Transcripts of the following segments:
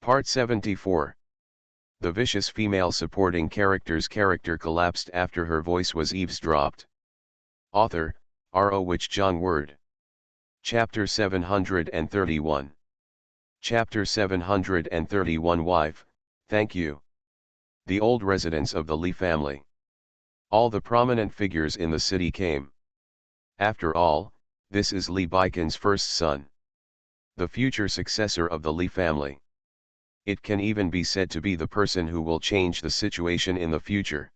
Part 74. The vicious female supporting character's character collapsed after her voice was eavesdropped. Author, R.O. Jong Word. Chapter 731. Chapter 731 Wife, Thank You. The old residence of the Lee family. All the prominent figures in the city came. After all, this is Lee Baikin's first son, the future successor of the Lee family. It can even be said to be the person who will change the situation in the future,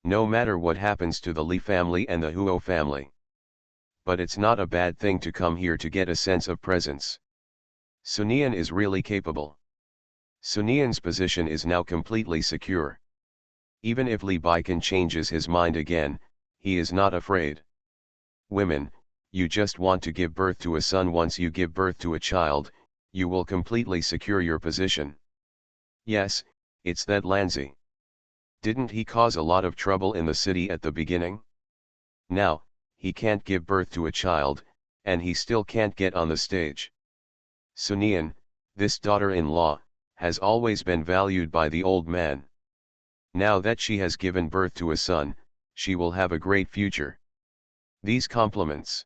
no matter what happens to the Lee family and the Huo family. But it's not a bad thing to come here to get a sense of presence. Sunian is really capable. Sunian's position is now completely secure. Even if Lee Baikin changes his mind again, he is not afraid. Women, you just want to give birth to a son. Once you give birth to a child, you will completely secure your position. Yes, it's that Lanzi. Didn't he cause a lot of trouble in the city at the beginning? Now, he can't give birth to a child, and he still can't get on the stage. Sunian, this daughter-in-law, has always been valued by the old man. Now that she has given birth to a son, she will have a great future. These compliments.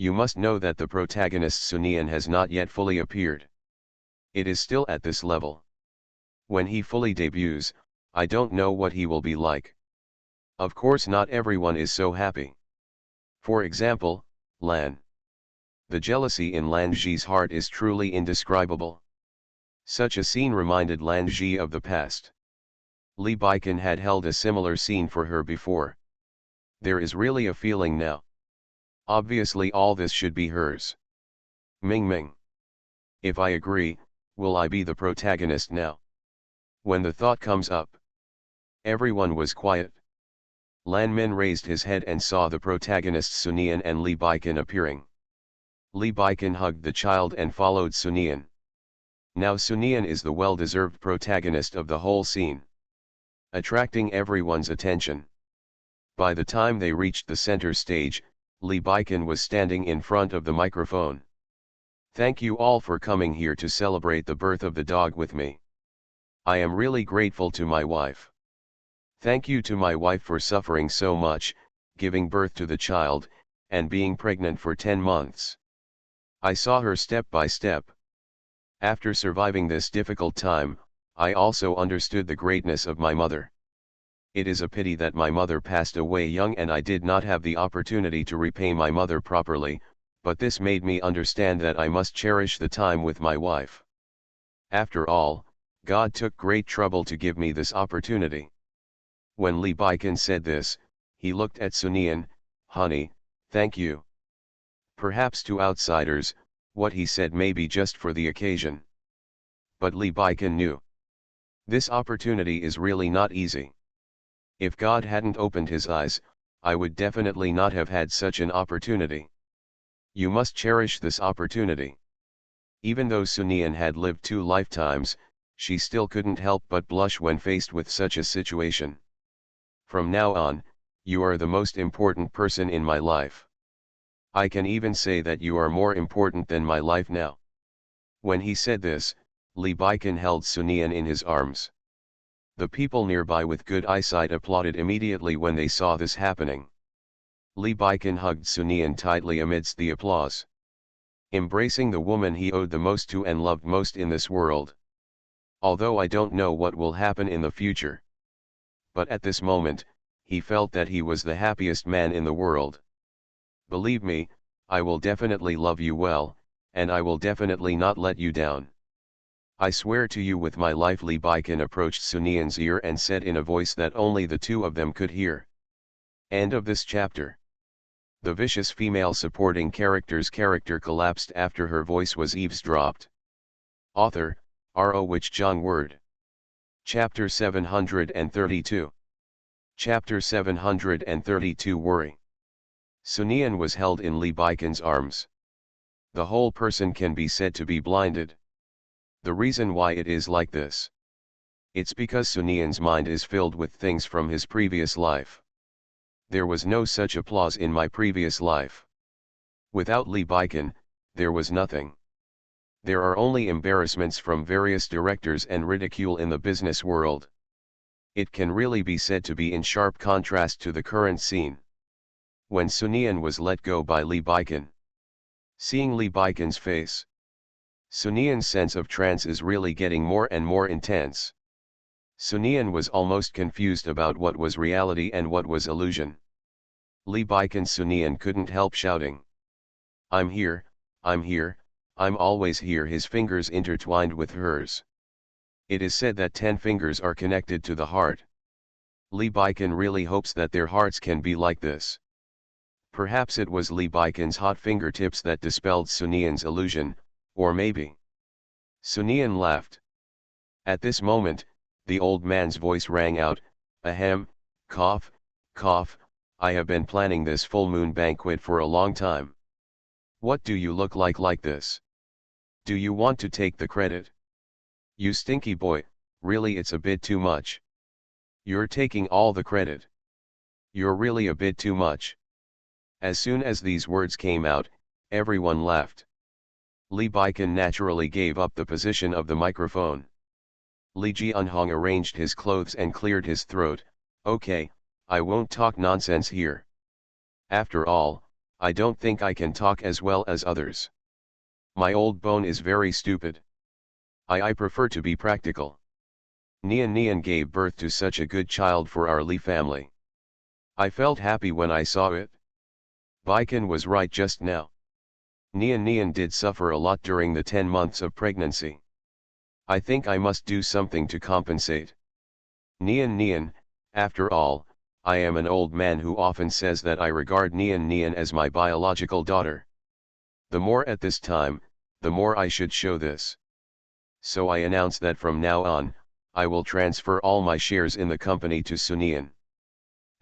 You must know that the protagonist Sunian has not yet fully appeared. It is still at this level. When he fully debuts, I don't know what he will be like. Of course not everyone is so happy. For example, Lan. The jealousy in Lan Zi's heart is truly indescribable. Such a scene reminded Lan Zi of the past. Lee Baikin had held a similar scene for her before. There is really a feeling now. Obviously all this should be hers. Ming Ming. If I agree, will I be the protagonist now? When the thought comes up. Everyone was quiet. Lan Min raised his head and saw the protagonists Sunian and Lee Baikin appearing. Lee Baikin hugged the child and followed Sunian. Now Sunian is the well-deserved protagonist of the whole scene, attracting everyone's attention. By the time they reached the center stage, Lee Baikin was standing in front of the microphone. Thank you all for coming here to celebrate the birth of the dog with me. I am really grateful to my wife. Thank you to my wife for suffering so much, giving birth to the child, and being pregnant for 10 months. I saw her step by step. After surviving this difficult time, I also understood the greatness of my mother. It is a pity that my mother passed away young and I did not have the opportunity to repay my mother properly, but this made me understand that I must cherish the time with my wife. After all, God took great trouble to give me this opportunity. When Lee Baikin said this, he looked at Sunian. Honey, thank you. Perhaps to outsiders, what he said may be just for the occasion. But Lee Baikin knew. This opportunity is really not easy. If God hadn't opened his eyes, I would definitely not have had such an opportunity. You must cherish this opportunity. Even though Sunian had lived 2 lifetimes, she still couldn't help but blush when faced with such a situation. From now on, you are the most important person in my life. I can even say that you are more important than my life now. When he said this, Lee Baikin held Sunian in his arms. The people nearby with good eyesight applauded immediately when they saw this happening. Lee Baikin hugged Sunian tightly amidst the applause, embracing the woman he owed the most to and loved most in this world. Although I don't know what will happen in the future. But at this moment, he felt that he was the happiest man in the world. Believe me, I will definitely love you well, and I will definitely not let you down. I swear to you with my life. Lee Baikin approached Sunian's ear and said in a voice that only the two of them could hear. End of this chapter. The vicious female supporting character's character collapsed after her voice was eavesdropped. Author, R.O. Jong Word. Chapter 732. Chapter 732 Worry. Sunian was held in Lee Baikin's arms. The whole person can be said to be blinded. The reason why it is like this. It's because Sunian's mind is filled with things from his previous life. There was no such applause in my previous life. Without Lee Baikin, there was nothing. There are only embarrassments from various directors and ridicule in the business world. It can really be said to be in sharp contrast to the current scene. When Sunian was let go by Lee Baikin. Seeing Lee Baikin's face, Sunian's sense of trance is really getting more and more intense. Sunian was almost confused about what was reality and what was illusion. Lee Baikin Sunian couldn't help shouting. I'm here, I'm always here. His fingers intertwined with hers. It is said that 10 fingers are connected to the heart. Lee Baikin really hopes that their hearts can be like this. Perhaps it was Lee Baikin's hot fingertips that dispelled Sunian's illusion, or maybe. Sunian laughed. At this moment, the old man's voice rang out, ahem, cough, cough, I have been planning this full moon banquet for a long time. What do you look like this? Do you want to take the credit? You stinky boy, really it's a bit too much. You're taking all the credit. You're really a bit too much. As soon as these words came out, everyone laughed. Lee Baikin naturally gave up the position of the microphone. Lee Ji-eunhong arranged his clothes and cleared his throat. Okay, I won't talk nonsense here. After all, I don't think I can talk as well as others. My old bone is very stupid. I prefer to be practical. Nian gave birth to such a good child for our Lee family. I felt happy when I saw it. Baikin was right just now. Nian did suffer a lot during the 10 months of pregnancy. I think I must do something to compensate. Nian, after all, I am an old man who often says that I regard Nian as my biological daughter. The more at this time, the more I should show this. So I announce that from now on, I will transfer all my shares in the company to Sunian.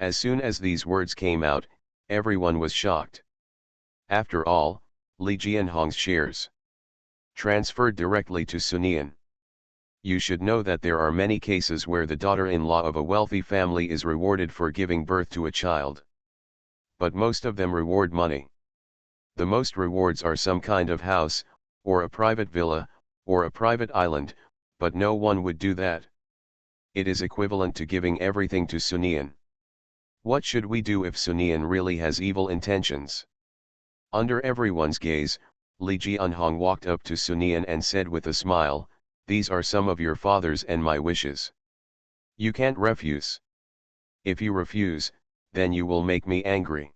As soon as these words came out, everyone was shocked. After all, Lee Ji-eunhong's shares transferred directly to Sunian. You should know that there are many cases where the daughter-in-law of a wealthy family is rewarded for giving birth to a child. But most of them reward money. The most rewards are some kind of house, or a private villa, or a private island, but no one would do that. It is equivalent to giving everything to Sunian. What should we do if Sunian really has evil intentions? Under everyone's gaze, Lee Ji-eunhong walked up to Sunian and said with a smile, these are some of your father's and my wishes. You can't refuse. If you refuse, then you will make me angry.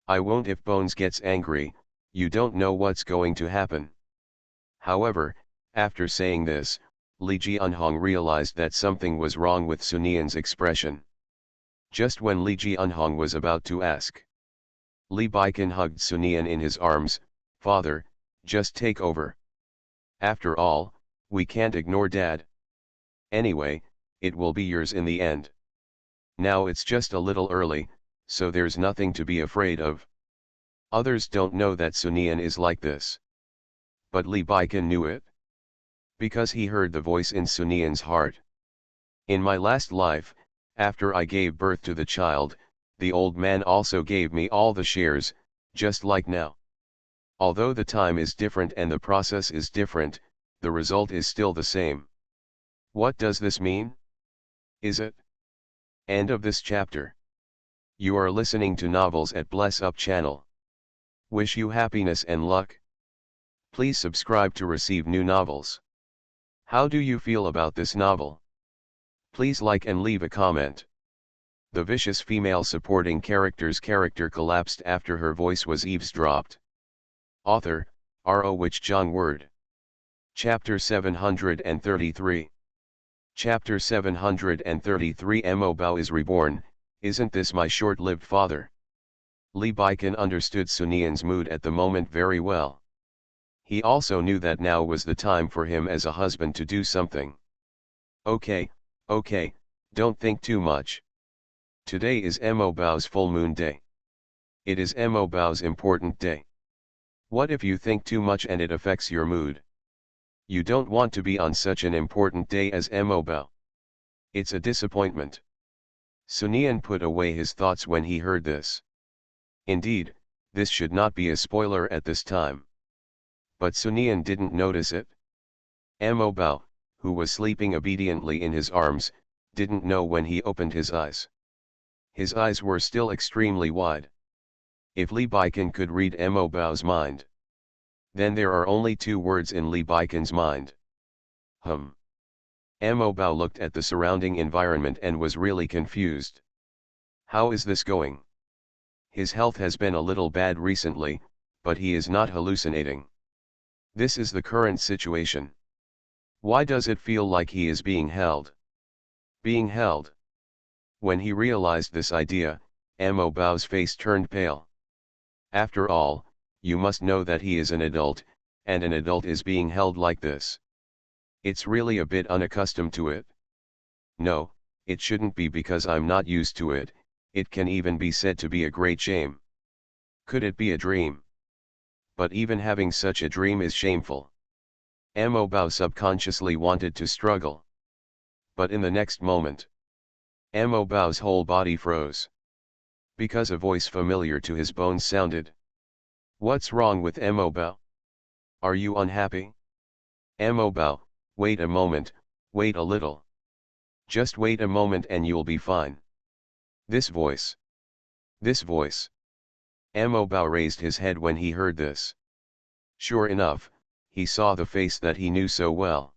I won't. If Bones gets angry, you don't know what's going to happen. However, after saying this, Lee Ji-eunhong realized that something was wrong with Sunian's expression. Just when Lee Ji-eunhong was about to ask, Lee Baikin hugged Sunian in his arms. Father, just take over. After all, we can't ignore Dad. Anyway, it will be yours in the end. Now it's just a little early, so there's nothing to be afraid of. Others don't know that Sunian is like this. But Lee Baikin knew it. Because he heard the voice in Sunian's heart. In my last life, after I gave birth to the child, the old man also gave me all the shares, just like now. Although the time is different and the process is different, the result is still the same. What does this mean? Is it? End of this chapter. You are listening to Novels at Bless Up channel. Wish you happiness and luck. Please subscribe to receive new novels. How do you feel about this novel? Please like and leave a comment. The vicious female supporting character's character collapsed after her voice was eavesdropped. Author, R.O. Wich Jong Word. Chapter 733. Chapter 733 Mo Bao is reborn. Isn't this my short-lived father? Lee Baikin understood Sunian's mood at the moment very well. He also knew that now was the time for him as a husband to do something. Okay, don't think too much. Today is Mo Bao's full moon day. It is Mo Bao's important day. What if you think too much and it affects your mood? You don't want to be on such an important day as Mo Bao. It's a disappointment. Sunian put away his thoughts when he heard this. Indeed, this should not be a spoiler at this time. But Sunian didn't notice it. Mo Bao, who was sleeping obediently in his arms, didn't know when he opened his eyes. His eyes were still extremely wide. If Li Baikan could read Mo Bao's mind, then there are only two words in Li Baikan's mind. Mo Bao looked at the surrounding environment and was really confused. How is this going? His health has been a little bad recently, but he is not hallucinating. This is the current situation. Why does it feel like he is being held? Being held. When he realized this idea, Mo Bao's face turned pale. After all, you must know that he is an adult, and an adult is being held like this. It's really a bit unaccustomed to it. No, it shouldn't be because I'm not used to it, it can even be said to be a great shame. Could it be a dream? But even having such a dream is shameful. Mo Bao subconsciously wanted to struggle. But in the next moment, Mo Bao's whole body froze. Because a voice familiar to his bones sounded. What's wrong with Mo Bao? Are you unhappy? Mo Bao, wait a moment, wait a little. Just wait a moment and you'll be fine. This voice. This voice. Mo Bao raised his head when he heard this. Sure enough, he saw the face that he knew so well.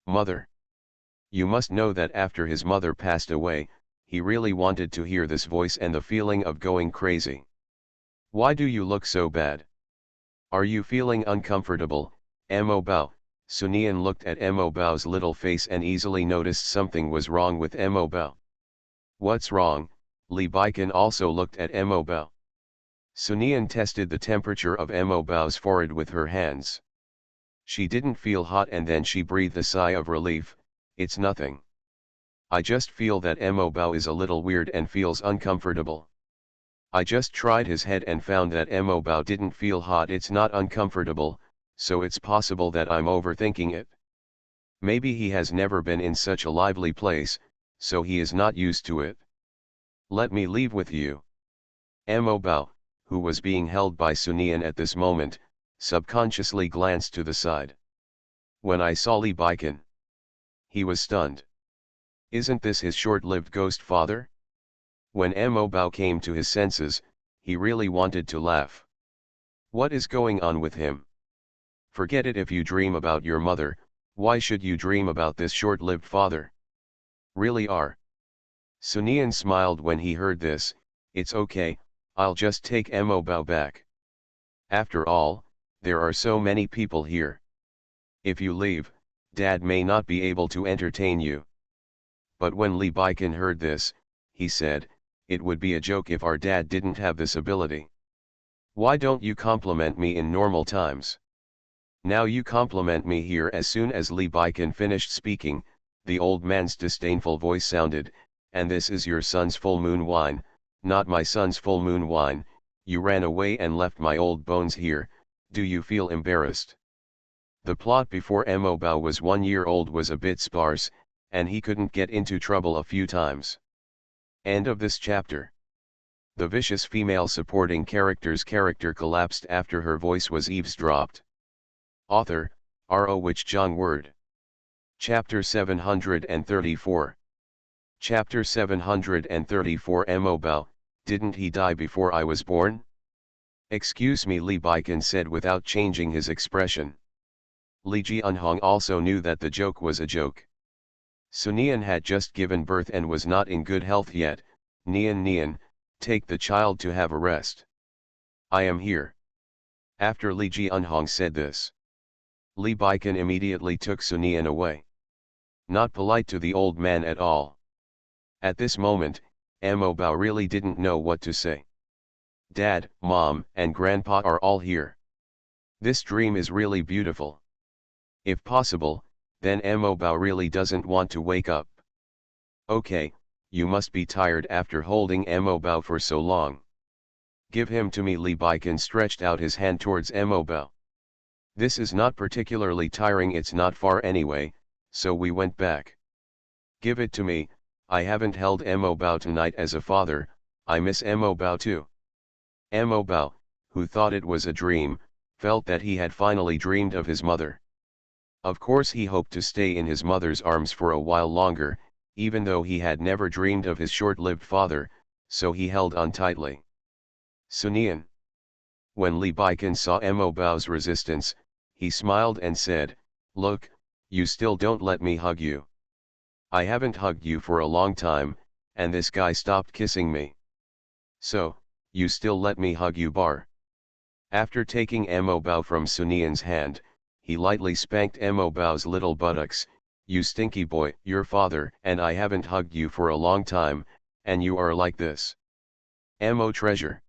Mother. You must know that after his mother passed away, he really wanted to hear this voice and the feeling of going crazy. Why do you look so bad? Are you feeling uncomfortable, Mo Bao? Sunian looked at Mo Bao's little face and easily noticed something was wrong with Mo Bao. What's wrong? Li Baikan also looked at Mo Bao. Sunian tested the temperature of Mo Bao's forehead with her hands. She didn't feel hot and then she breathed a sigh of relief. It's nothing. I just feel that Mo Bao is a little weird and feels uncomfortable. I just tried his head and found that Mo Bao didn't feel hot. It's not uncomfortable, so it's possible that I'm overthinking it. Maybe he has never been in such a lively place, so he is not used to it. Let me leave with you. Mo Bao, who was being held by Sunian at this moment, subconsciously glanced to the side. When I saw Li Baikan, he was stunned. Isn't this his short-lived ghost father? When Mo Bao came to his senses, he really wanted to laugh. What is going on with him? Forget it. If you dream about your mother, why should you dream about this short-lived father? Really are. Sunian smiled when he heard this. It's okay, I'll just take Mo Bao back. After all, there are so many people here. If you leave, Dad may not be able to entertain you. But when Li Baikan heard this, he said, it would be a joke if our dad didn't have this ability. Why don't you compliment me in normal times? Now you compliment me here. As soon as Li Baikan finished speaking, the old man's disdainful voice sounded, and this is your son's full moon wine, not my son's full moon wine. You ran away and left my old bones here. Do you feel embarrassed? The plot before Mo Bao was 1 year old was a bit sparse, and he couldn't get into trouble a few times. End of this chapter. The vicious female supporting character's character collapsed after her voice was eavesdropped. Author, R.O. Wich Jong Word. Chapter 734. Chapter 734. Mo Bao, didn't he die before I was born? Excuse me, Li Baikan said without changing his expression. Li Jianhong also knew that the joke was a joke. Sunian had just given birth and was not in good health yet. Nian, take the child to have a rest. I am here. After Li Jianhong said this, Li Baikan immediately took Sunian away. Not polite to the old man at all. At this moment, Mo Bao really didn't know what to say. Dad, Mom, and Grandpa are all here. This dream is really beautiful. If possible, then Mo Bao really doesn't want to wake up. Okay, you must be tired after holding Mo Bao for so long. Give him to me. Li Baikan stretched out his hand towards Mo Bao. This is not particularly tiring, it's not far anyway, so we went back. Give it to me, I haven't held Mo Bao tonight as a father, I miss Mo Bao too. Mo Bao, who thought it was a dream, felt that he had finally dreamed of his mother. Of course he hoped to stay in his mother's arms for a while longer, even though he had never dreamed of his short-lived father, so he held on tightly. Sunian. When Li Baikan saw Mo Bao's resistance, he smiled and said, "Look, you still don't let me hug you. I haven't hugged you for a long time, and this guy stopped kissing me. So, you still let me hug you bar." After taking Mo Bao from Sunian's hand, he lightly spanked Mo Bao's little buttocks. "You stinky boy, your father and I haven't hugged you for a long time, and you are like this. Mo treasure.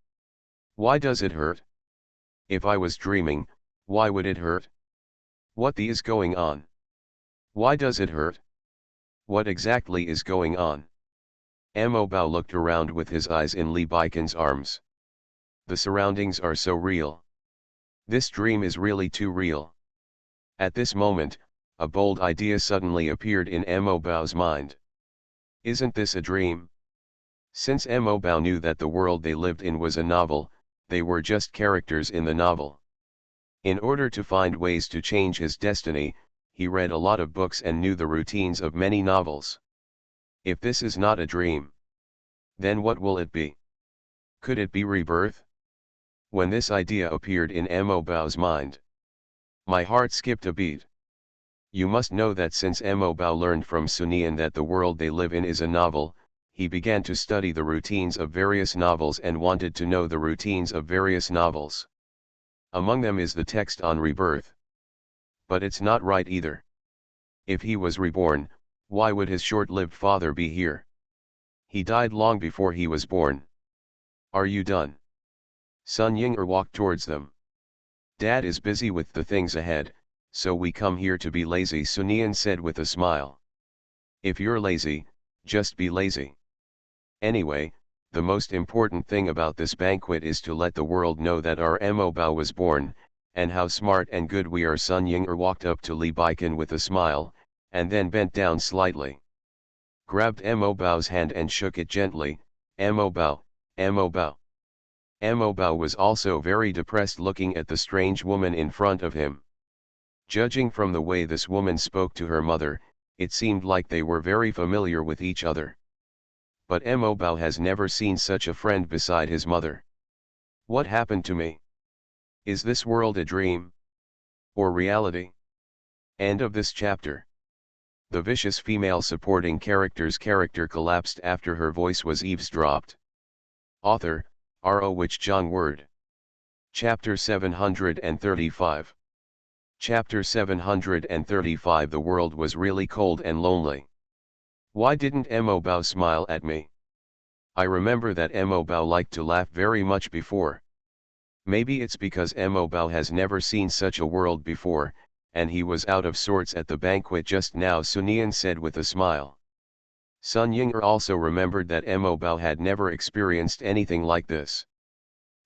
Why does it hurt? If I was dreaming, why would it hurt? What the is going on? Why does it hurt? What exactly is going on?" Mo Bao looked around with his eyes in Li Baikan's arms. The surroundings are so real. This dream is really too real. At this moment, a bold idea suddenly appeared in Mo Bao's mind. Isn't this a dream? Since Mo Bao knew that the world they lived in was a novel, they were just characters in the novel. In order to find ways to change his destiny, he read a lot of books and knew the routines of many novels. If this is not a dream, then what will it be? Could it be rebirth? When this idea appeared in Mo Bao's mind, my heart skipped a beat. You must know that since Mo Bao learned from Sunian that the world they live in is a novel, he began to study the routines of various novels and wanted to know the routines of various novels. Among them is the text on rebirth. But it's not right either. If he was reborn, why would his short-lived father be here? He died long before he was born. Are you done? Sun Ying'er walked towards them. Dad is busy with the things ahead, so we come here to be lazy, Sunian said with a smile. If you're lazy, just be lazy. Anyway, the most important thing about this banquet is to let the world know that our Mo Bao was born, and how smart and good we are. Sun Ying'er walked up to Li Baikan with a smile, and then bent down slightly. Grabbed Mo Bao's hand and shook it gently. Mo Bao, Mo Bao. Mo Bao was also very depressed looking at the strange woman in front of him. Judging from the way this woman spoke to her mother, it seemed like they were very familiar with each other. But Mo Bao has never seen such a friend beside his mother. What happened to me? Is this world a dream? Or reality? End of this chapter. The vicious female supporting character's character collapsed after her voice was eavesdropped. Author, R.O. Wich Jong Word. Chapter 735. Chapter 735. The world was really cold and lonely. Why didn't Mo Bao smile at me? I remember that Mo Bao liked to laugh very much before. Maybe it's because Mo Bao has never seen such a world before, and he was out of sorts at the banquet just now, Sunian said with a smile. Sun Ying'er also remembered that Mo Bao had never experienced anything like this.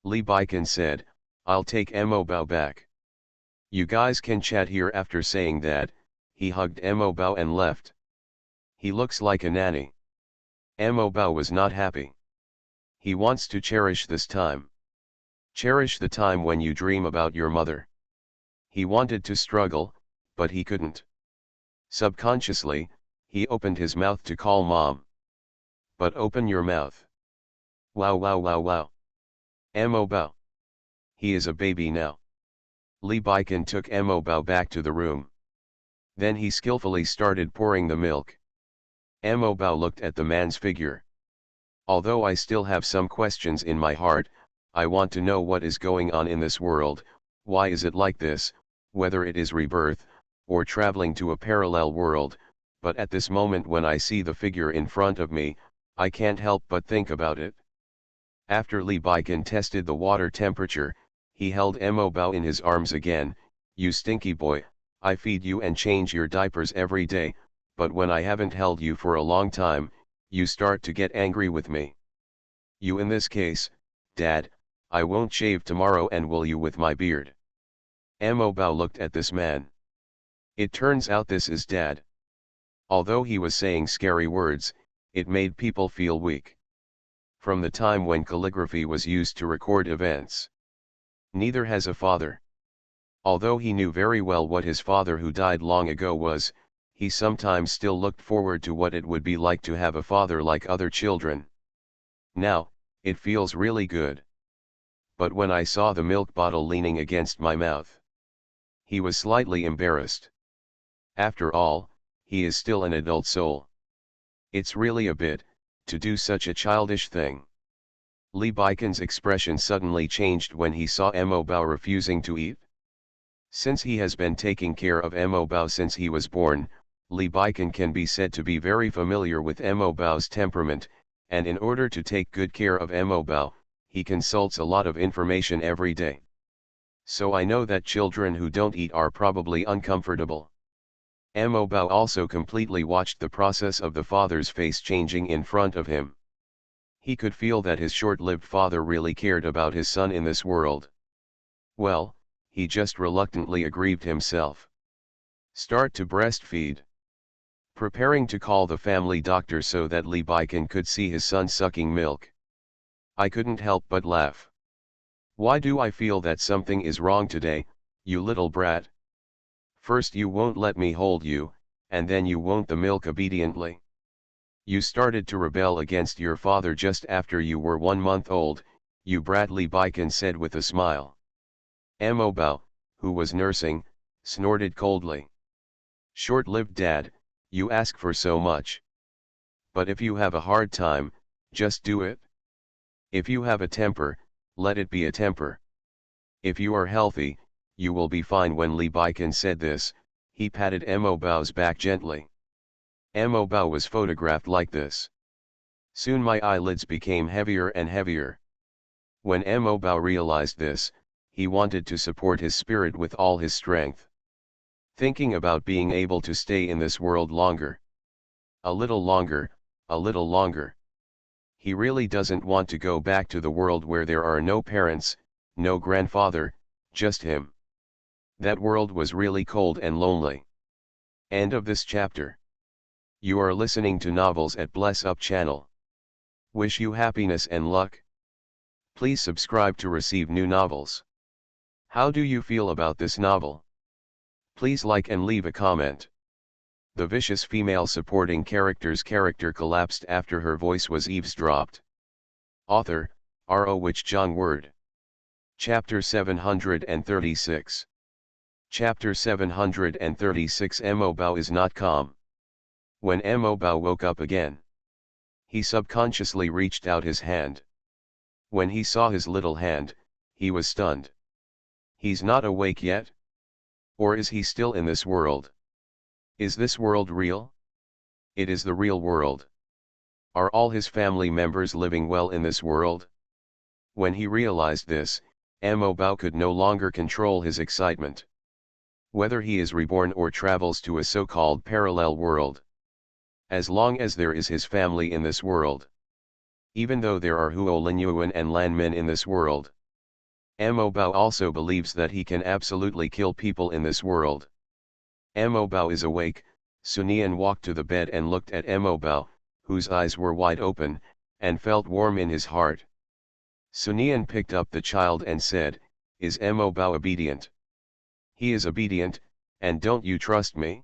Li Baikan said, "I'll take Mo Bao back. You guys can chat here." After saying that, he hugged Mo Bao and left. He looks like a nanny. Mo Bao was not happy. He wants to cherish this time. Cherish the time when you dream about your mother. He wanted to struggle, but he couldn't. Subconsciously, he opened his mouth to call mom. But open your mouth. Wow wow wow wow. Mo Bao. He is a baby now. Li Baikan took Mo Bao back to the room. Then he skillfully started pouring the milk. Mo Bao looked at the man's figure. Although I still have some questions in my heart, I want to know what is going on in this world. Why is it like this, whether it is rebirth, or traveling to a parallel world, but at this moment when I see the figure in front of me, I can't help but think about it. After Li Baikan tested the water temperature, he held Mo Bao in his arms again. You stinky boy, I feed you and change your diapers every day, but when I haven't held you for a long time, you start to get angry with me. You in this case, Dad, I won't shave tomorrow and will you with my beard. Mo Bao looked at this man. It turns out this is Dad. Although he was saying scary words, it made people feel weak. From the time when calligraphy was used to record events. Neither has a father. Although he knew very well what his father who died long ago was, he sometimes still looked forward to what it would be like to have a father like other children. Now, it feels really good. But when I saw the milk bottle leaning against my mouth, he was slightly embarrassed. After all, he is still an adult soul. It's really a bit, to do such a childish thing. Lee Baiken's expression suddenly changed when he saw Mo Bao refusing to eat. Since he has been taking care of Mo Bao since he was born, Lee Baiken can be said to be very familiar with Mo Bao's temperament, and in order to take good care of Mo Bao, he consults a lot of information every day. So I know that children who don't eat are probably uncomfortable. Mo Bao also completely watched the process of the father's face changing in front of him. He could feel that his short-lived father really cared about his son in this world. Well, he just reluctantly agreed himself. Start to breastfeed. Preparing to call the family doctor so that Lee Baiken could see his son sucking milk. I couldn't help but laugh. Why do I feel that something is wrong today, you little brat? First you won't let me hold you, and then you won't the milk obediently. You started to rebel against your father just after you were 1 month old, you brat, Lee Baiken said with a smile. Mo Bao, who was nursing, snorted coldly. Short-lived dad, you ask for so much. But if you have a hard time, just do it. If you have a temper, let it be a temper. If you are healthy, you will be fine. When Lee Baiken said this, he patted Mo Bao's back gently. Mo Bao was photographed like this. Soon my eyelids became heavier and heavier. When Mo Bao realized this, he wanted to support his spirit with all his strength. Thinking about being able to stay in this world longer. A little longer, a little longer. He really doesn't want to go back to the world where there are no parents, no grandfather, just him. That world was really cold and lonely. End of this chapter. You are listening to Novels at Bless Up channel. Wish you happiness and luck. Please subscribe to receive new novels. How do you feel about this novel? Please like and leave a comment. The vicious female supporting character's character collapsed after her voice was eavesdropped. Author, R.O. Wich Jong Word. Chapter 736. Chapter 736. Mo Bao is not calm. When Mo Bao woke up again, he subconsciously reached out his hand. When he saw his little hand, he was stunned. He's not awake yet? Or is he still in this world? Is this world real? It is the real world. Are all his family members living well in this world? When he realized this, Mo Bao could no longer control his excitement. Whether he is reborn or travels to a so-called parallel world, as long as there is his family in this world. Even though there are Huo Linyuan and Lan Min in this world, Mo Bao also believes that he can absolutely kill people in this world. Mo Bao is awake. Sunian walked to the bed and looked at Mo Bao, whose eyes were wide open, and felt warm in his heart. Sunian picked up the child and said, "Is Mo Bao obedient?" "He is obedient, and don't you trust me?"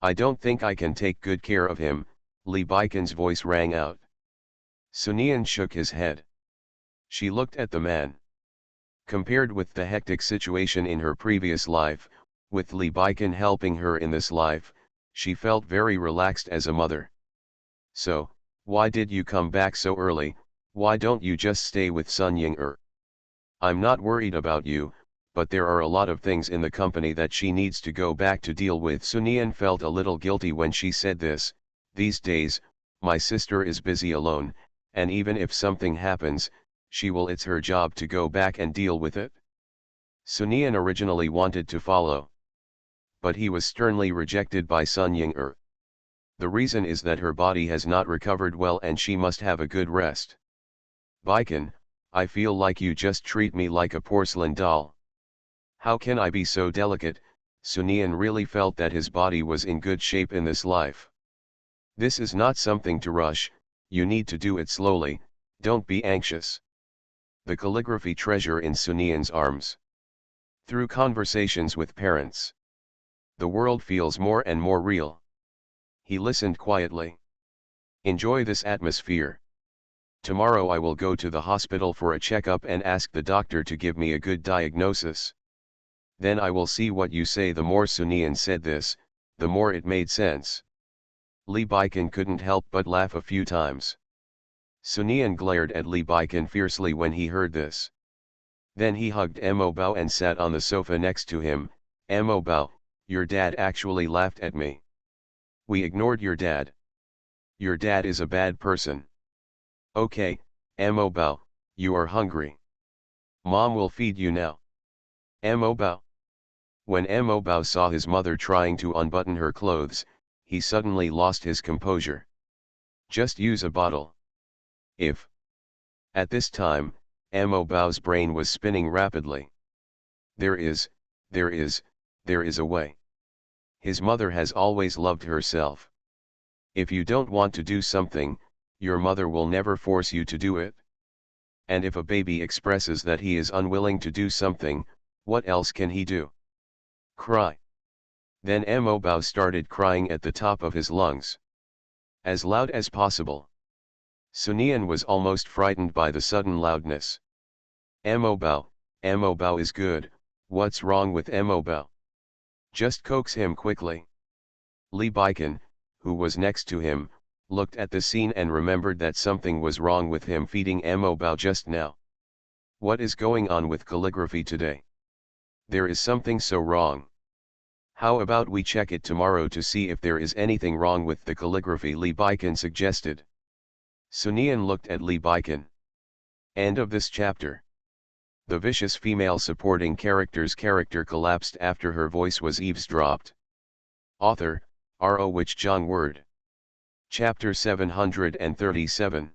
"I don't think I can take good care of him," Lee Baiken's voice rang out. Sunian shook his head. She looked at the man. Compared with the hectic situation in her previous life, with Lee Baiken helping her in this life, she felt very relaxed as a mother. "So, why did you come back so early? Why don't you just stay with Sun Ying-er?" "I'm not worried about you, but there are a lot of things in the company that she needs to go back to deal with." Sunian felt a little guilty when she said this. "These days, my sister is busy alone, and even if something happens, it's her job to go back and deal with it." Sunian originally wanted to follow, but he was sternly rejected by Sun Ying-er. The reason is that her body has not recovered well and she must have a good rest. "Baiken, I feel like you just treat me like a porcelain doll." "How can I be so delicate?" Sunian really felt that his body was in good shape in this life. "This is not something to rush, you need to do it slowly, don't be anxious." The calligraphy treasure in Sunian's arms. Through conversations with parents, the world feels more and more real. He listened quietly. Enjoy this atmosphere. Tomorrow I will go to the hospital for a checkup and ask the doctor to give me a good diagnosis. Then I will see what you say. The more Sunian said this, the more it made sense. Lee Baikan couldn't help but laugh a few times. Sunian glared at Lee Baikan fiercely when he heard this. Then he hugged Mo Bao and sat on the sofa next to him. Mo Bao, your dad actually laughed at me. We ignored your dad. Your dad is a bad person. Okay, Mo Bao, you are hungry. Mom will feed you now. Mo Bao. When Mo Bao saw his mother trying to unbutton her clothes, he suddenly lost his composure. Just use a bottle. If. At this time, Mo Bao's brain was spinning rapidly. There is a way. His mother has always loved herself. If you don't want to do something, your mother will never force you to do it. And if a baby expresses that he is unwilling to do something, what else can he do? Cry. Then Mo Bao started crying at the top of his lungs. As loud as possible. Sunian was almost frightened by the sudden loudness. Mo Bao is good, what's wrong with Mo Bao? Just coax him quickly. Lee Baikan, who was next to him, looked at the scene and remembered that something was wrong with him feeding Mo Bao just now. What is going on with calligraphy today? There is something so wrong. How about we check it tomorrow to see if there is anything wrong with the calligraphy, Lee Baikan suggested. Sunian looked at Lee Baikan. End of this chapter. The vicious female supporting character's character collapsed after her voice was eavesdropped. Author, R.O. Wich Jong Word. Chapter 737.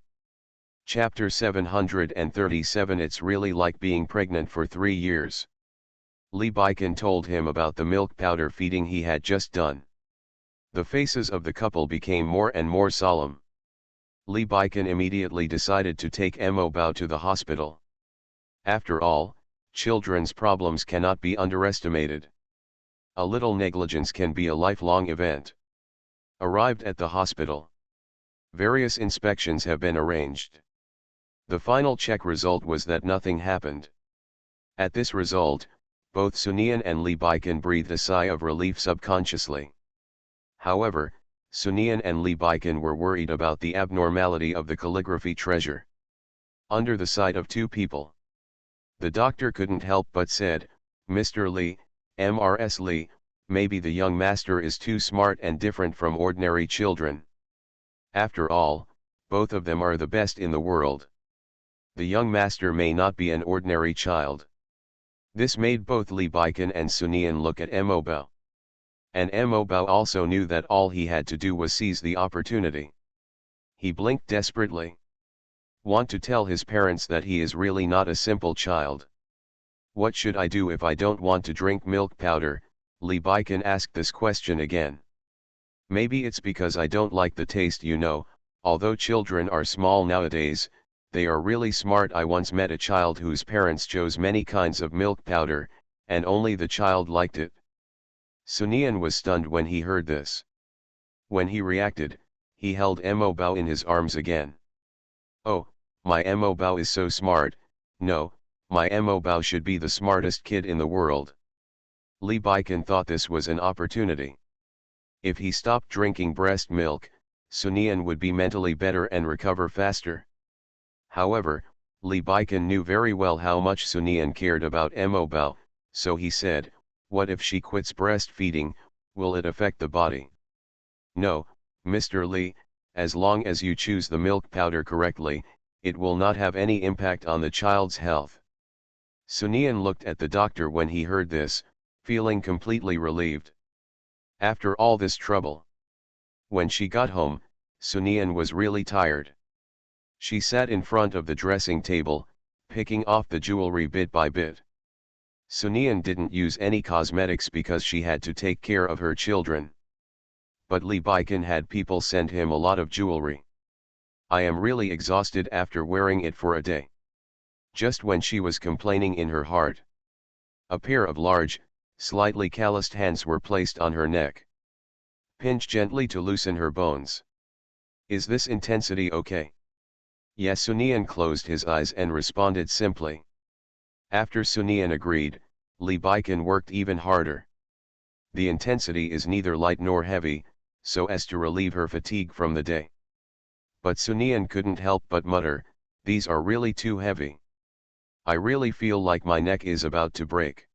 Chapter 737. It's really like being pregnant for 3 years. Lee Baikan told him about the milk powder feeding he had just done. The faces of the couple became more and more solemn. Lee Baikan immediately decided to take Mo Bao to the hospital. After all, children's problems cannot be underestimated. A little negligence can be a lifelong event. Arrived at the hospital. Various inspections have been arranged. The final check result was that nothing happened. At this result, both Sunian and Lee Baikan breathed a sigh of relief subconsciously. However, Sunian and Lee Baikan were worried about the abnormality of the calligraphy treasure. Under the sight of two people. The doctor couldn't help but said, Mr. Lee, Mrs. Lee, maybe the young master is too smart and different from ordinary children. After all, both of them are the best in the world. The young master may not be an ordinary child. This made both Lee Baikan and Sunian look at Mo Bao. And Mo Bao also knew that all he had to do was seize the opportunity. He blinked desperately. Want to tell his parents that he is really not a simple child. What should I do if I don't want to drink milk powder? Lee Baikan asked this question again. Maybe it's because I don't like the taste, you know. Although children are small nowadays, they are really smart. I once met a child whose parents chose many kinds of milk powder, and only the child liked it. Sunian was stunned when he heard this. When he reacted, he held Mo Bao in his arms again. Oh, my Mo Bao is so smart. No, my Mo Bao should be the smartest kid in the world. Lee Baikan thought this was an opportunity. If he stopped drinking breast milk, Sunian would be mentally better and recover faster. However, Lee Baikan knew very well how much Sunian cared about Mo Bao, so he said, what if she quits breastfeeding? Will it affect the body? No, Mr. Lee, as long as you choose the milk powder correctly, it will not have any impact on the child's health. Sunian looked at the doctor when he heard this, feeling completely relieved. After all this trouble. When she got home, Sunian was really tired. She sat in front of the dressing table, picking off the jewelry bit by bit. Sunian didn't use any cosmetics because she had to take care of her children. But Lee Baikan had people send him a lot of jewelry. I am really exhausted after wearing it for a day. Just when she was complaining in her heart. A pair of large, slightly calloused hands were placed on her neck. Pinch gently to loosen her bones. Is this intensity okay? Yes. Sunian closed his eyes and responded simply. After Sunian agreed, Lee Baikan worked even harder. The intensity is neither light nor heavy, so as to relieve her fatigue from the day. But Sunian couldn't help but mutter, these are really too heavy. I really feel like my neck is about to break.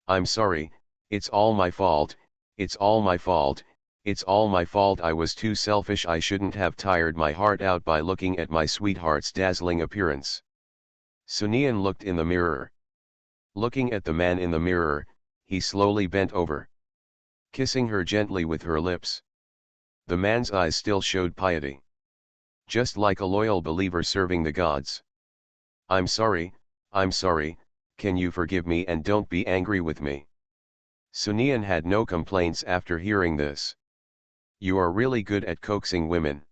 I'm sorry, it's all my fault, it's all my fault, it's all my fault. I was too selfish. I shouldn't have tired my heart out by looking at my sweetheart's dazzling appearance. Sunian looked in the mirror. Looking at the man in the mirror, he slowly bent over, kissing her gently with her lips. The man's eyes still showed piety. Just like a loyal believer serving the gods. I'm sorry, can you forgive me and don't be angry with me? Sunian had no complaints after hearing this. You are really good at coaxing women.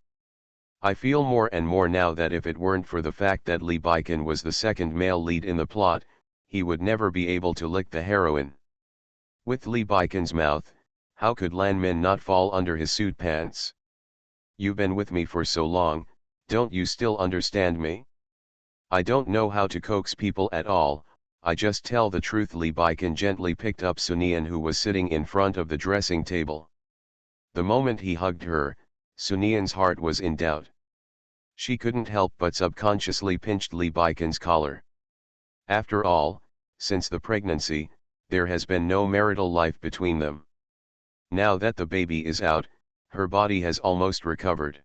I feel more and more now that if it weren't for the fact that Lee Baikan was the second male lead in the plot, he would never be able to lick the heroine. With Lee Baikan's mouth, how could Lan Min not fall under his suit pants? You've been with me for so long, don't you still understand me? I don't know how to coax people at all, I just tell the truth. Lee Baikan gently picked up Sunian, who was sitting in front of the dressing table. The moment he hugged her, Sunian's heart was in doubt. She couldn't help but subconsciously pinched Lee Baikan's collar. After all, since the pregnancy, there has been no marital life between them. Now that the baby is out, her body has almost recovered.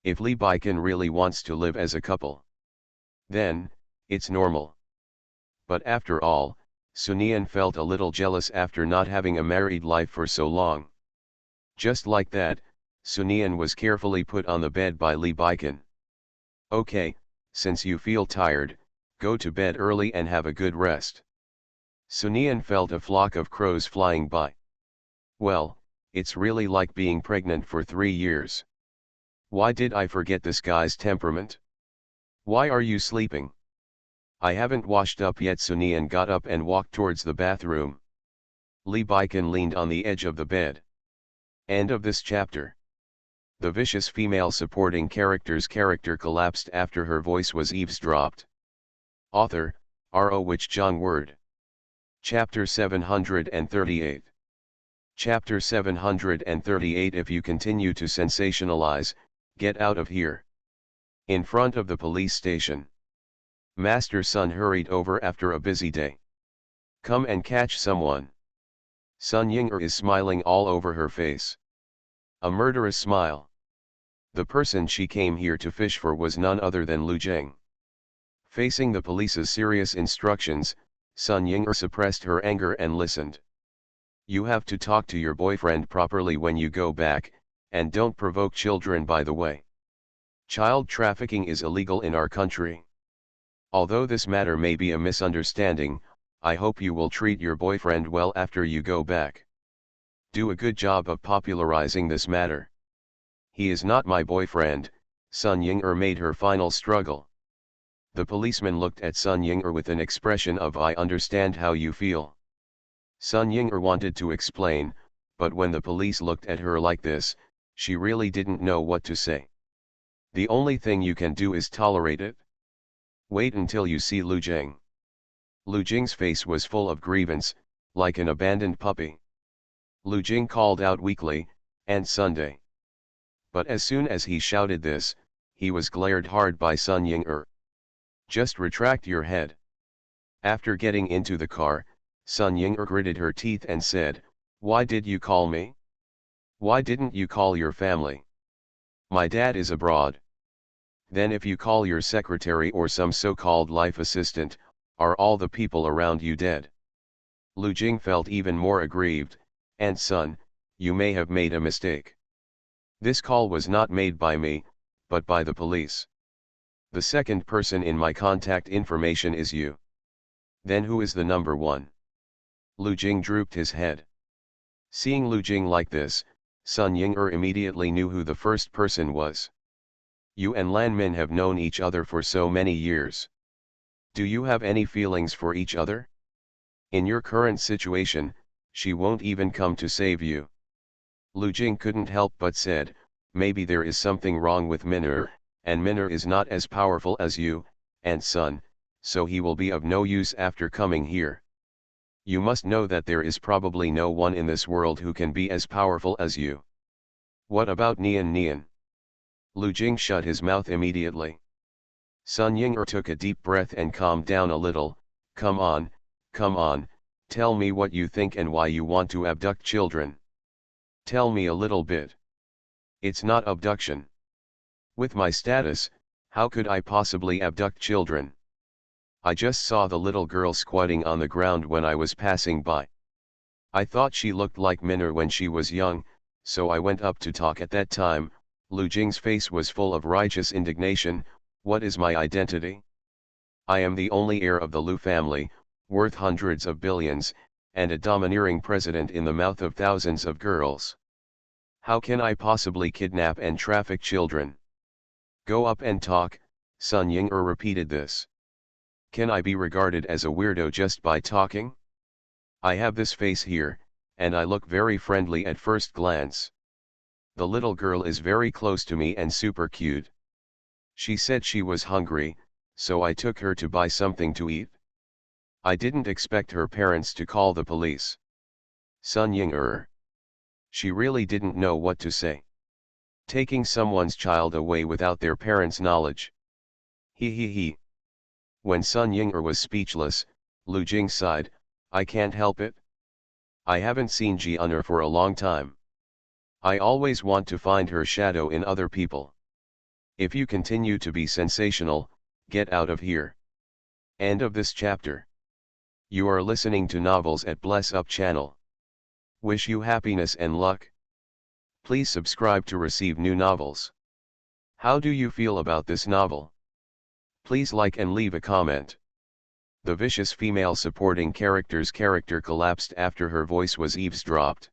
If Lee Baikan really wants to live as a couple, then, it's normal. But after all, Sunian felt a little jealous after not having a married life for so long. Just like that, Sunian was carefully put on the bed by Lee Baikan. Okay, since you feel tired, go to bed early and have a good rest. Sunian felt a flock of crows flying by. Well, it's really like being pregnant for 3 years. Why did I forget this guy's temperament? Why are you sleeping? I haven't washed up yet. Sunian got up and walked towards the bathroom. Lee Baikan leaned on the edge of the bed. End of this chapter. The vicious female supporting character's character collapsed after her voice was eavesdropped. Author, R.O. Wich Jong Word. Chapter 738. Chapter 738. If you continue to sensationalize, get out of here. In front of the police station. Master Sun hurried over after a busy day. Come and catch someone. Sun Ying'er is smiling all over her face. A murderous smile. The person she came here to fish for was none other than Lu Jing. Facing the police's serious instructions, Sun Ying'er suppressed her anger and listened. You have to talk to your boyfriend properly when you go back, and don't provoke children, by the way. Child trafficking is illegal in our country. Although this matter may be a misunderstanding, I hope you will treat your boyfriend well after you go back. Do a good job of popularizing this matter. He is not my boyfriend. Sun Ying'er made her final struggle. The policeman looked at Sun Ying'er with an expression of I understand how you feel. Sun Ying'er wanted to explain, but when the police looked at her like this, she really didn't know what to say. The only thing you can do is tolerate it. Wait until you see Lu Jing. Lu Jing's face was full of grievance, like an abandoned puppy. Lu Jing called out weakly, and Sunday. But as soon as he shouted this, he was glared hard by Sun Ying'er. Just retract your head. After getting into the car, Sun Ying'er gritted her teeth and said, Why did you call me? Why didn't you call your family? My dad is abroad. Then if you call your secretary or some so-called life assistant, are all the people around you dead? Lu Jing felt even more aggrieved, and Sun, you may have made a mistake. This call was not made by me, but by the police. The second person in my contact information is you. Then who is the number one? Lu Jing drooped his head. Seeing Lu Jing like this, Sun Ying'er immediately knew who the first person was. You and Lan Min have known each other for so many years. Do you have any feelings for each other? In your current situation, she won't even come to save you. Lu Jing couldn't help but said, maybe there is something wrong with Min'er, and Min'er is not as powerful as you, and son, so he will be of no use after coming here. You must know that there is probably no one in this world who can be as powerful as you. What about Nian Nian? Lu Jing shut his mouth immediately. Sun Ying'er took a deep breath and calmed down a little. Come on, tell me what you think and why you want to abduct children. Tell me a little bit. It's not abduction. With my status, how could I possibly abduct children? I just saw the little girl squatting on the ground when I was passing by. I thought she looked like Min'er when she was young, so I went up to talk at that time. Lu Jing's face was full of righteous indignation. What is my identity? I am the only heir of the Lu family, worth hundreds of billions, and a domineering president in the mouth of thousands of girls. How can I possibly kidnap and traffic children? Go up and talk, Sun Ying'er repeated this. Can I be regarded as a weirdo just by talking? I have this face here, and I look very friendly at first glance. The little girl is very close to me and super cute. She said she was hungry, so I took her to buy something to eat. I didn't expect her parents to call the police. Sun Ying'er. She really didn't know what to say. Taking someone's child away without their parents' knowledge. He. When Sun Ying'er was speechless, Lu Jing sighed, I can't help it. I haven't seen Ji Un'er for a long time. I always want to find her shadow in other people. If you continue to be sensational, get out of here. End of this chapter. You are listening to Novels at Bless Up channel. Wish you happiness and luck. Please subscribe to receive new novels. How do you feel about this novel? Please like and leave a comment. The vicious female supporting character's character collapsed after her voice was eavesdropped.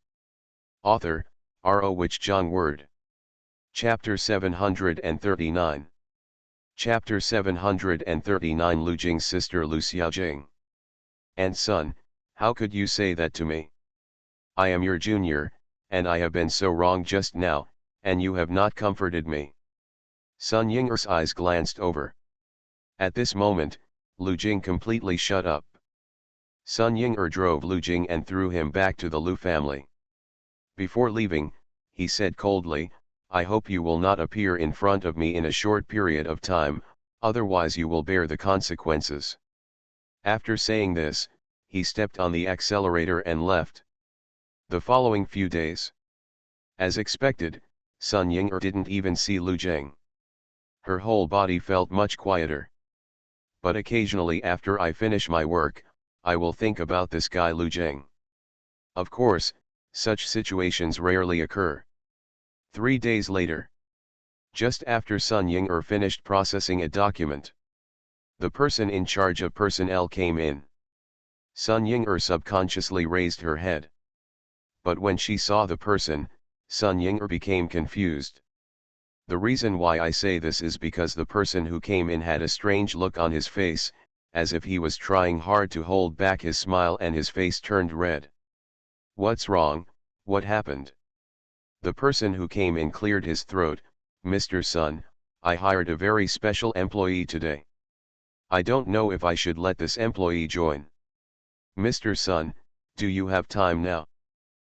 Author, R.O. Wich John Word. Chapter 739. Chapter 739. Lu Jing's sister Lu Xiaojing. And son, how could you say that to me? I am your junior, and I have been so wrong just now, and you have not comforted me. Sun Ying'er's eyes glanced over. At this moment, Lu Jing completely shut up. Sun Ying'er drove Lu Jing and threw him back to the Lu family. Before leaving, he said coldly, I hope you will not appear in front of me in a short period of time, otherwise you will bear the consequences. After saying this, he stepped on the accelerator and left. The following few days. As expected, Sun Ying'er didn't even see Lu Jing. Her whole body felt much quieter. But occasionally after I finish my work, I will think about this guy Lu Jing. Of course, such situations rarely occur. 3 days later. Just after Sun Ying'er finished processing a document, the person in charge of personnel came in. Sun Ying'er subconsciously raised her head. But when she saw the person, Sun Ying'er became confused. The reason why I say this is because the person who came in had a strange look on his face, as if he was trying hard to hold back his smile and his face turned red. What's wrong? What happened? The person who came in cleared his throat. Mr. Sun, I hired a very special employee today. I don't know if I should let this employee join. Mr. Sun, do you have time now?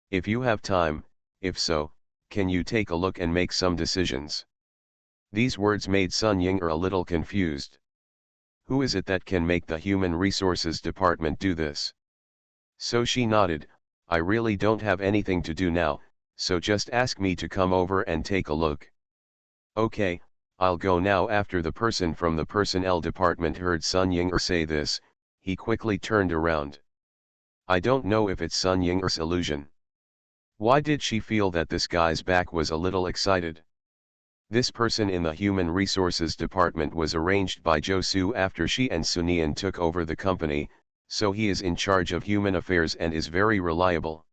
If you have time, if so, can you take a look and make some decisions? These words made Sun Ying'er a little confused. Who is it that can make the Human Resources Department do this? So she nodded, I really don't have anything to do now, so just ask me to come over and take a look. Okay, I'll go now. After the person from the personnel department heard Sun Ying'er say this, he quickly turned around. I don't know if it's Sun Ying'er's illusion. Why did she feel that this guy's back was a little excited? This person in the Human Resources Department was arranged by Jo Su after she and Sunian took over the company, so he is in charge of human affairs and is very reliable.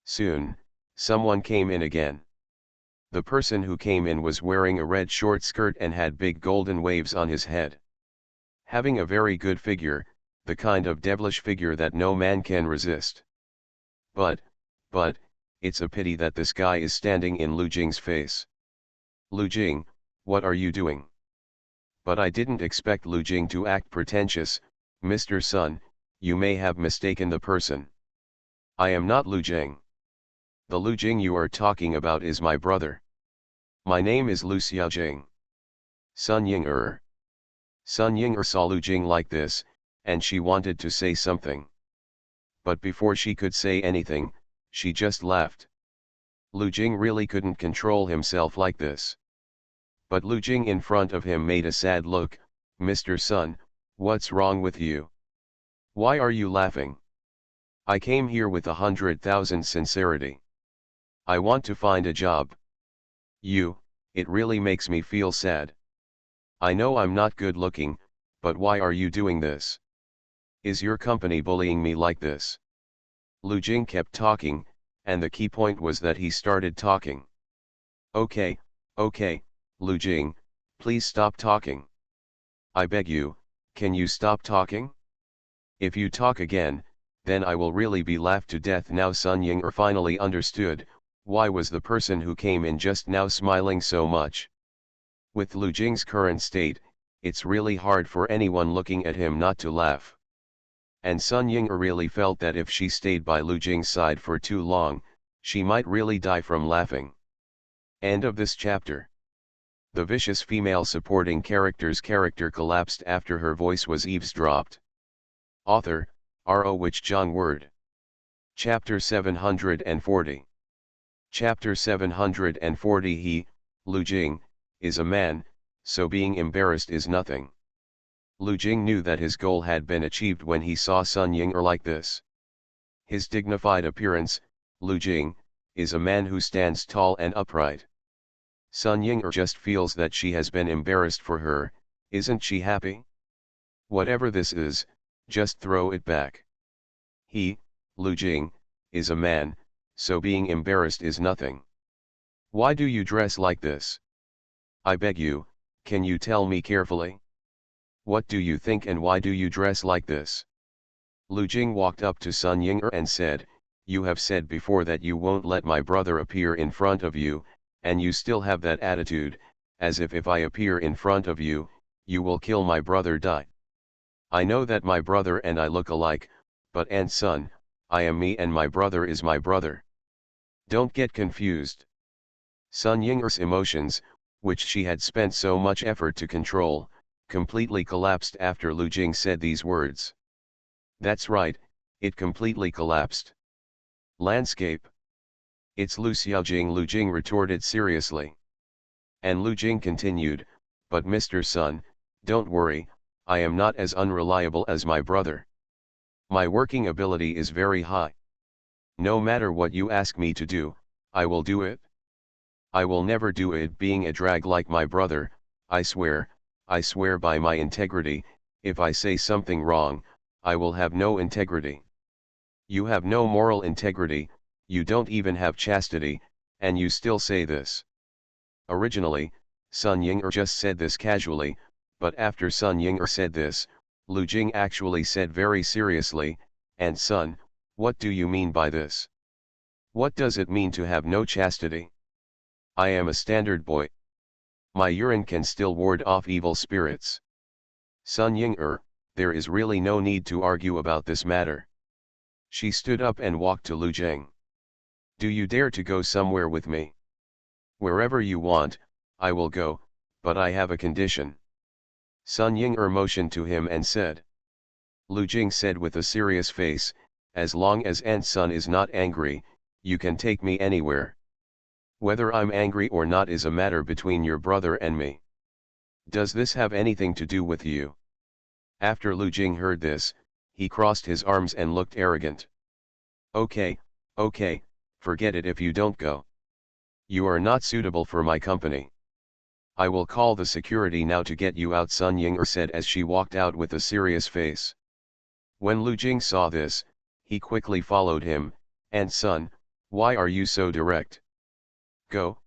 Soon, someone came in again. The person who came in was wearing a red short skirt and had big golden waves on his head. Having a very good figure, the kind of devilish figure that no man can resist. But, it's a pity that this guy is standing in Lu Jing's face. Lu Jing, what are you doing? But I didn't expect Lu Jing to act pretentious. Mr. Sun, you may have mistaken the person. I am not Lu Jing. The Lu Jing you are talking about is my brother. My name is Lu Xiaojing. Sun Ying. Sun Ying saw Lu Jing like this, and she wanted to say something. But before she could say anything, she just laughed. Lu Jing really couldn't control himself like this. But Lu Jing in front of him made a sad look. Mr. Sun, what's wrong with you? Why are you laughing? I came here with 100,000 sincerity. I want to find a job. It really makes me feel sad. I know I'm not good looking, but why are you doing this? Is your company bullying me like this? Lu Jing kept talking, and the key point was that he started talking. Okay, Lu Jing, please stop talking. I beg you, can you stop talking? If you talk again, then I will really be laughed to death. Now Sun Ying finally understood, why was the person who came in just now smiling so much. With Lu Jing's current state, it's really hard for anyone looking at him not to laugh. And Sun Ying really felt that if she stayed by Lu Jing's side for too long, she might really die from laughing. End of this chapter. The vicious female supporting character's character collapsed after her voice was eavesdropped. Author, R.O. Wich Zhang Word. Chapter 740. Chapter 740. He, Lu Jing, is a man, so being embarrassed is nothing. Lu Jing knew that his goal had been achieved when he saw Sun Ying like this. His dignified appearance, Lu Jing, is a man who stands tall and upright. Sun Ying just feels that she has been embarrassed for her. Isn't she happy? Whatever this is, just throw it back. He, Lu Jing, is a man, so being embarrassed is nothing. Why do you dress like this? I beg you, can you tell me carefully? What do you think and why do you dress like this? Lu Jing walked up to Sun Ying and said, you have said before that you won't let my brother appear in front of you, and you still have that attitude, as if I appear in front of you, you will kill my brother. Die. I know that my brother and I look alike, but and Sun, I am me and my brother is my brother. Don't get confused. Sun Ying's emotions, which she had spent so much effort to control, completely collapsed after Lu Jing said these words. That's right, it completely collapsed. Landscape. It's Lu Xiaojing, Lu Jing retorted seriously. And Lu Jing continued, but Mr. Sun, don't worry, I am not as unreliable as my brother. My working ability is very high. No matter what you ask me to do, I will do it. I will never do it being a drag like my brother. I swear by my integrity, if I say something wrong, I will have no integrity. You have no moral integrity, you don't even have chastity, and you still say this. Originally, Sun Ying just said this casually, but after Sun Ying said this, Lu Jing actually said very seriously, and Sun, what do you mean by this? What does it mean to have no chastity? I am a standard boy. My urine can still ward off evil spirits. Sun Ying there is really no need to argue about this matter. She stood up and walked to Lu Jing. Do you dare to go somewhere with me? Wherever you want, I will go, but I have a condition. Sun Ying motioned to him and said. Lu Jing said with a serious face, as long as Aunt Sun is not angry, you can take me anywhere. Whether I'm angry or not is a matter between your brother and me. Does this have anything to do with you? After Lu Jing heard this, he crossed his arms and looked arrogant. Okay, forget it if you don't go. You are not suitable for my company. I will call the security now to get you out, Sun Ying said as she walked out with a serious face. When Lu Jing saw this, he quickly followed him, and Sun, why are you so direct? Go,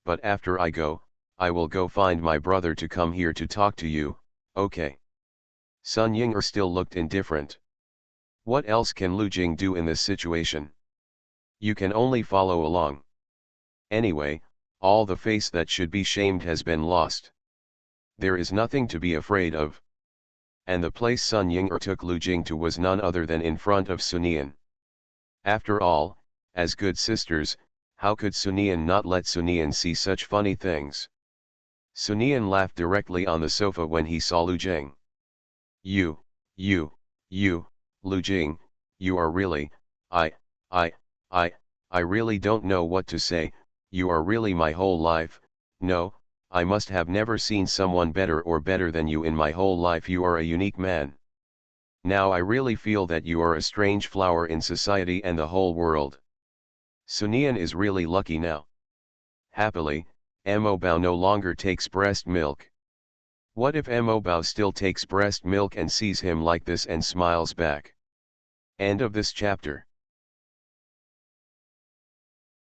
but after I go, I will go find my brother to come here to talk to you, okay? Sun Ying'er still looked indifferent. What else can Lu Jing do in this situation? You can only follow along. Anyway, all the face that should be shamed has been lost. There is nothing to be afraid of. And the place Sun Ying'er took Lu Jing to was none other than in front of Sunian. After all, as good sisters, how could Sunian not let Sunian see such funny things? Sunian laughed directly on the sofa when he saw Lu Jing. You, Lu Jing, you are really, I really don't know what to say, you are really my whole life, no, I must have never seen someone better than you in my whole life. You are a unique man. Now I really feel that you are a strange flower in society and the whole world. Sunian is really lucky now. Happily, Mo Bao no longer takes breast milk. What if Mo Bao still takes breast milk and sees him like this and smiles back? End of this chapter.